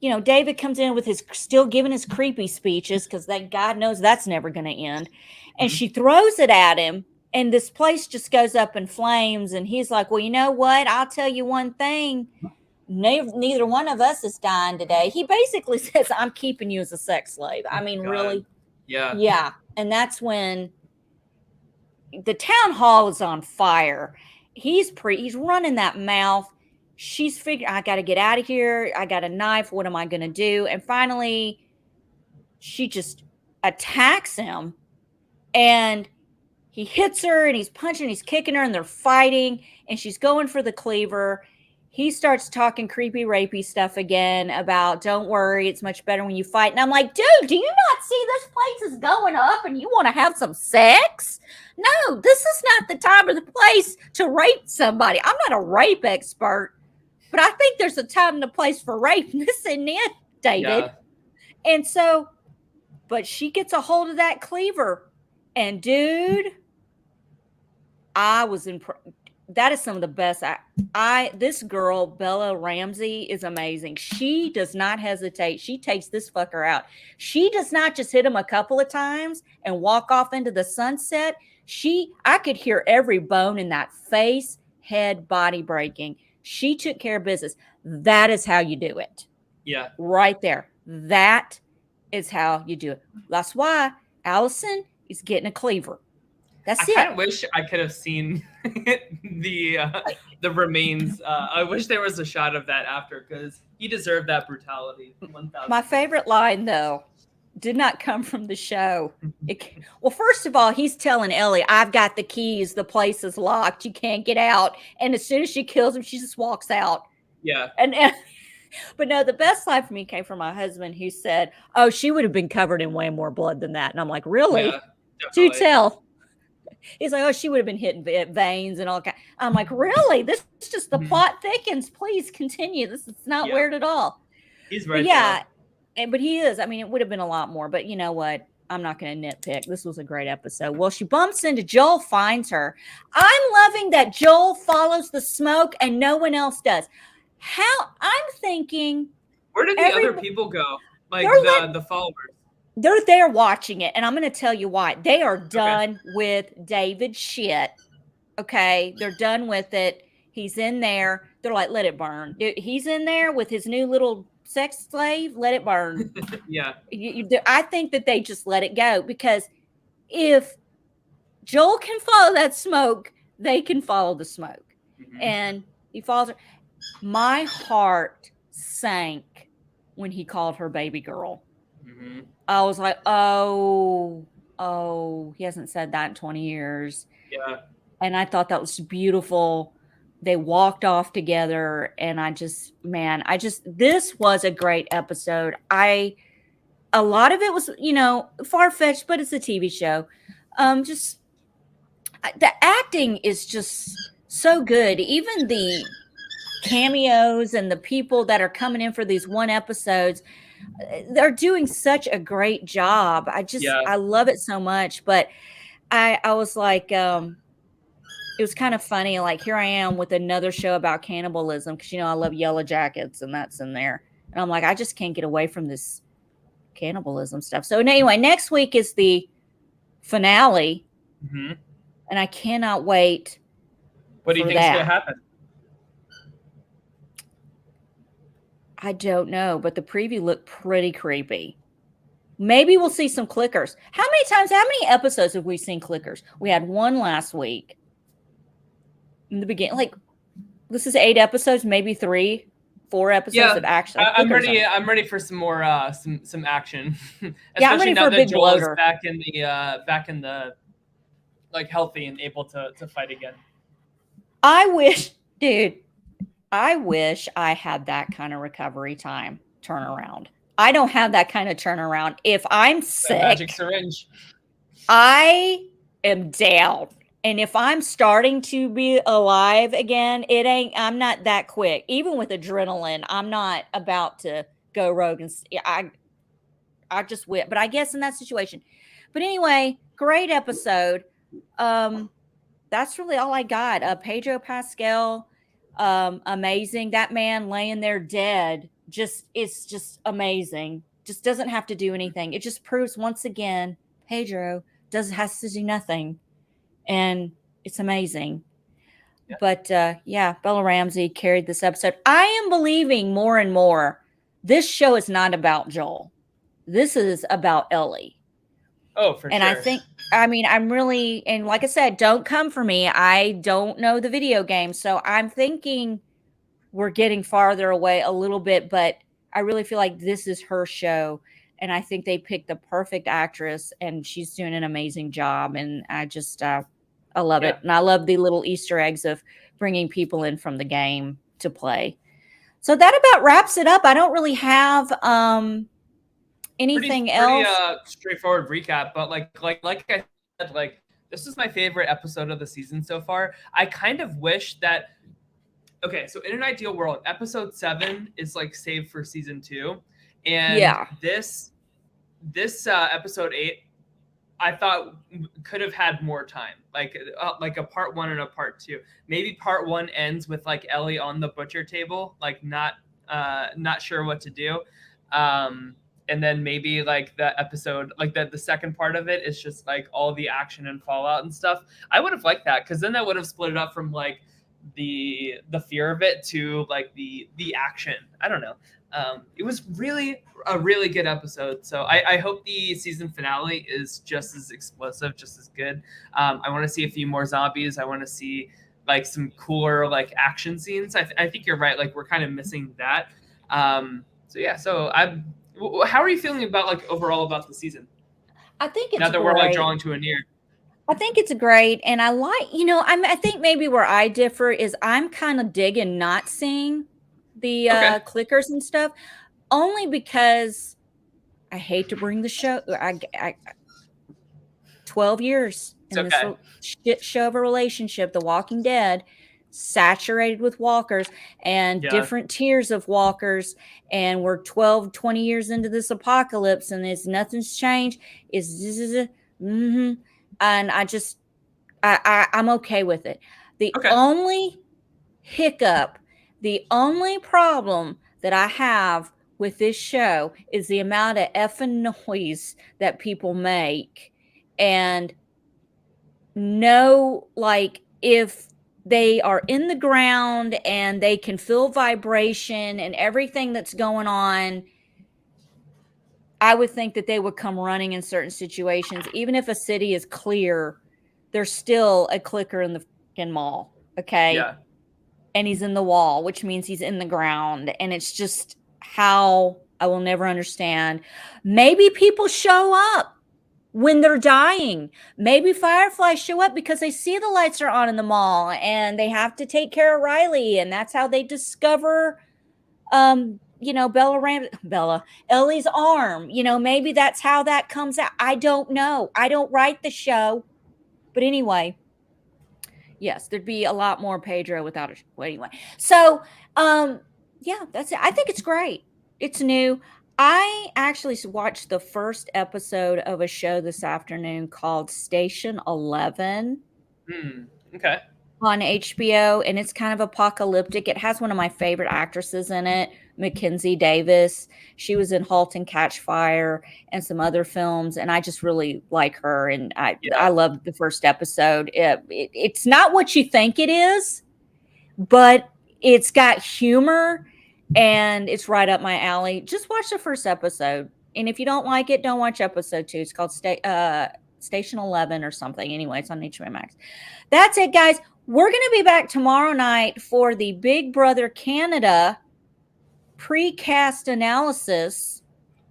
you know, David comes in with still giving his creepy speeches because God knows that's never going to end, and she throws it at him. And this place just goes up in flames. And he's like, well, you know what? I'll tell you one thing. Neither one of us is dying today. He basically says, I'm keeping you as a sex slave. I mean, really? Yeah. Yeah. And that's when the town hall is on fire. He's running that mouth. She's figuring, I got to get out of here. I got a knife. What am I going to do? And finally, she just attacks him. And he hits her and he's punching, he's kicking her, and they're fighting, and she's going for the cleaver. He starts talking creepy, rapey stuff again about, don't worry, it's much better when you fight. And I'm like, dude, do you not see this place is going up and you want to have some sex? No, this is not the time or the place to rape somebody. I'm not a rape expert, but I think there's a time and a place for rape. This isn't it, David. Yeah. And so, but she gets a hold of that cleaver. And dude, I was impressed. That is some of the best. This girl, Bella Ramsey, is amazing. She does not hesitate. She takes this fucker out. She does not just hit him a couple of times and walk off into the sunset. I could hear every bone in that face, head, body breaking. She took care of business. That is how you do it. Yeah. Right there. That is how you do it. That's why Allison is getting a cleaver. That's it. I kind of wish I could have seen the remains. I wish there was a shot of that after, because he deserved that brutality. 1,000%. My favorite line, though, did not come from the show. Well, first of all, he's telling Ellie, I've got the keys. The place is locked. You can't get out. And as soon as she kills him, she just walks out. Yeah. But no, the best line for me came from my husband, who said, oh, she would have been covered in way more blood than that. And I'm like, really? Yeah, do tell. He's like, oh, she would have been hitting veins and all kind. I'm like, really? This is just the plot thickens. Please continue. This is not weird at all. He's right. Yeah. But he is. I mean, it would have been a lot more. But you know what? I'm not going to nitpick. This was a great episode. Well, she bumps into Joel, finds her. I'm loving that Joel follows the smoke and no one else does. I'm thinking. Where did the other people go? Like the followers? They're there watching it, and I'm going to tell you why. They are done with David's shit. Okay, they're done with it. He's in there. They're like, let it burn. He's in there with his new little sex slave. Let it burn. Yeah. I think that they just let it go, because if Joel can follow that smoke, they can follow the smoke. And he follows her. My heart sank when he called her baby girl. I was like, oh, he hasn't said that in 20 years. Yeah. And I thought that was beautiful. They walked off together, and this was a great episode. A lot of it was, far-fetched, but it's a TV show. Just the acting is just so good. Even the cameos and the people that are coming in for these one episodes, they're doing such a great job. I love it so much. But I was like, it was kind of funny. Like, here I am with another show about cannibalism because, I love Yellow Jackets and that's in there. And I'm like, I just can't get away from this cannibalism stuff. So anyway, next week is the finale. Mm-hmm. And I cannot wait. What do you think is going to happen? I don't know, but the preview looked pretty creepy. Maybe we'll see some clickers. How many episodes have we seen clickers? We had one last week. In the beginning, like, this is 8 episodes, maybe 3, 4 episodes of action. I'm ready for some more some action. I'm ready for a big bloater. Back in the like healthy and able to fight again. I wish I had that kind of recovery time turnaround. I don't have that kind of turnaround. If I'm sick, magic syringe, I am down. And if I'm starting to be alive again, I'm not that quick. Even with adrenaline, I'm not about to go rogue. And I just went. But I guess in that situation. But anyway, great episode. That's really all I got. Pedro Pascal, amazing. That man laying there dead, it's just amazing. Just doesn't have to do anything. It just proves once again, Pedro has to do nothing. And it's amazing. Yeah. But Bella Ramsey carried this episode. I am believing more and more this show is not about Joel. This is about Ellie. Oh, for sure. And I'm really, and like I said, don't come for me. I don't know the video game. So I'm thinking we're getting farther away a little bit, but I really feel like this is her show. And I think they picked the perfect actress and she's doing an amazing job. And I just, I love it. And I love the little Easter eggs of bringing people in from the game to play. So that about wraps it up. I don't really have anything else. Pretty straightforward recap, but like I said, like this is my favorite episode of the season so far. I kind of wish that. Okay, so in an ideal world, episode 7 is like saved for season 2, and this episode 8, I thought could have had more time, like a part 1 and a part 2. Maybe part 1 ends with like Ellie on the butcher table, like not sure what to do. And then maybe like the episode, like the second part of it is just like all the action and fallout and stuff. I would have liked that because then that would have split it up from like the fear of it to like the action. I don't know. It was really a really good episode. So I hope the season finale is just as explosive, just as good. I want to see a few more zombies. I want to see like some cooler like action scenes. I think you're right. Like we're kind of missing that. How are you feeling about like overall about the season? I think it's now that we're like drawing to a near. I think it's great, and I like, I think maybe where I differ is I'm kind of digging not seeing the clickers and stuff, only because I hate to bring the show. 12 years in this shit show of a relationship, The Walking Dead, saturated with walkers and different tiers of walkers, and we're 12 20 years into this apocalypse and nothing's changed. And I'm okay with it. The only hiccup, the only problem that I have with this show is the amount of effing noise that people make. And if they are in the ground and they can feel vibration and everything that's going on, I would think that they would come running in certain situations. Even if a city is clear, there's still a clicker in the fucking mall. Okay. Yeah. And he's in the wall, which means he's in the ground. And it's just how I will never understand. Maybe people show up when they're dying. Maybe fireflies show up because they see the lights are on in the mall and they have to take care of Riley. And that's how they discover, Ellie's arm. Maybe that's how that comes out. I don't know. I don't write the show. But anyway, Yes, there'd be a lot more Pedro without a well, anyway. So, yeah, that's it. I think it's great. It's new. I actually watched the first episode of a show this afternoon called Station 11. Okay. On HBO, and it's kind of apocalyptic. It has one of my favorite actresses in it, Mackenzie Davis. She was in *Halt and Catch Fire* and some other films, and I just really like her. And I loved the first episode. It's not what you think it is, but it's got humor, and it's right up my alley. Just watch the first episode, and if you don't like it, don't watch episode 2. It's called Station 11 or something. Anyway, it's on HBOMAX. That's it, guys. We're going to be back tomorrow night for the Big Brother Canada precast analysis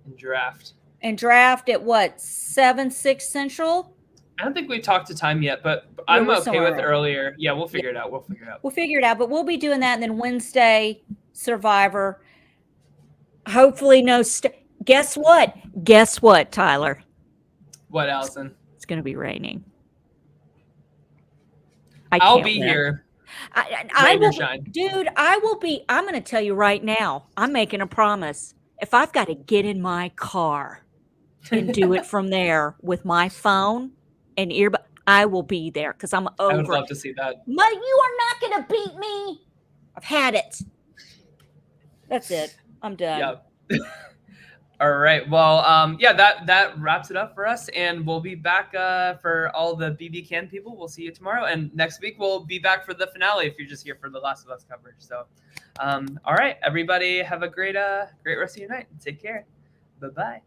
and draft at what, 7/6 Central? I don't think we talked to time yet, but I'm okay with earlier. Yeah, we'll figure it out. We'll figure it out. But we'll be doing that, and then Wednesday Survivor. Hopefully no. Guess what, Tyler? What, Allison? It's going to be raining. I'll be here. I will, dude. I will be. I'm going to tell you right now. I'm making a promise. If I've got to get in my car and do it from there with my phone and earbud, I will be there because I'm over. I would love to see that. You are not going to beat me. I've had it. That's it. I'm done. Yep. All right. Well, yeah, that wraps it up for us, and we'll be back for all the BB Can people. We'll see you tomorrow, and next week we'll be back for the finale if you're just here for the Last of Us coverage. So, all right, everybody, have a great rest of your night. Take care. Bye-bye.